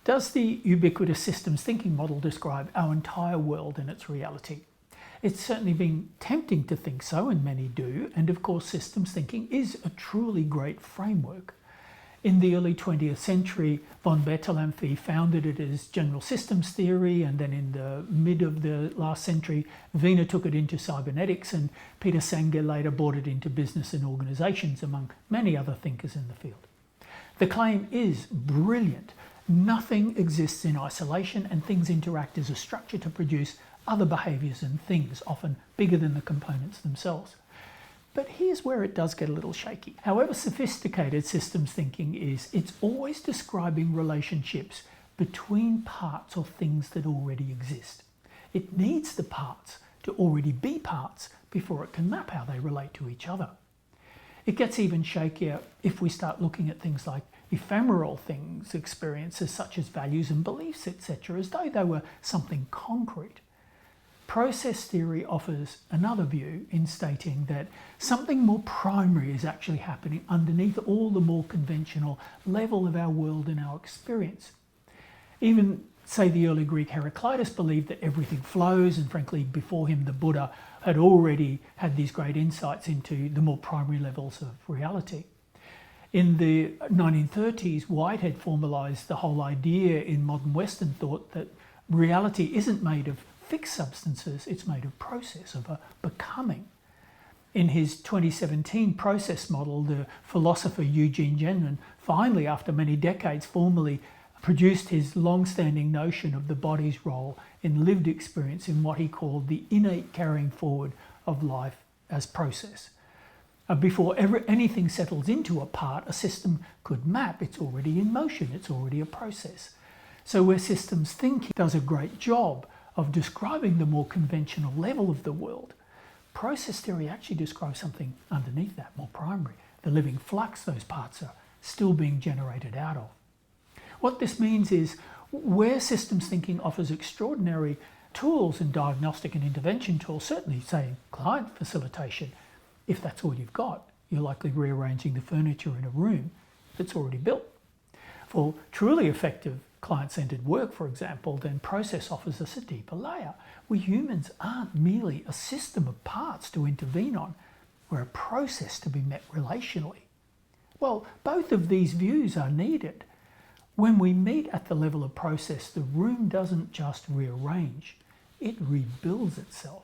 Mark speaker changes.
Speaker 1: Does the ubiquitous systems thinking model describe our entire world and its reality? It's certainly been tempting to think so, and many do, and of course systems thinking is a truly great framework. In the early 20th century, von Bertalanffy founded it as general systems theory, and then in the mid of the last century, Wiener took it into cybernetics, and Peter Senge later brought it into business and organizations, among many other thinkers in the field. The claim is brilliant. Nothing exists in isolation, and things interact as a structure to produce other behaviors and things, often bigger than the components themselves. But here's where it does get a little shaky. However sophisticated systems thinking is, it's always describing relationships between parts or things that already exist. It needs the parts to already be parts before it can map how they relate to each other. It gets even shakier if we start looking at things like ephemeral things, experiences such as values and beliefs, etc., as though they were something concrete. Process theory offers another view in stating that something more primary is actually happening underneath all the more conventional level of our world and our experience. Even, say, the early Greek Heraclitus believed that everything flows, and frankly, before him, the Buddha had already had these great insights into the more primary levels of reality. In the 1930s, Whitehead formalized the whole idea in modern Western thought that reality isn't made of fixed substances, it's made of process, of a becoming. In his 2017 process model, the philosopher Whitehead and Gendlin finally, after many decades, formally produced his long-standing notion of the body's role in lived experience in what he called the innate carrying forward of life as process. Before anything settles into a part, a system could map. It's already in motion, it's already a process. So where systems thinking does a great job of describing the more conventional level of the world, process theory actually describes something underneath that, more primary, the living flux those parts are still being generated out of. What this means is, where systems thinking offers extraordinary tools and diagnostic and intervention tools, certainly say client facilitation, if that's all you've got, you're likely rearranging the furniture in a room that's already built. For truly effective client-centered work, for example, then process offers us a deeper layer. We humans aren't merely a system of parts to intervene on. We're a process to be met relationally. Well, both of these views are needed. When we meet at the level of process, the room doesn't just rearrange, it rebuilds itself.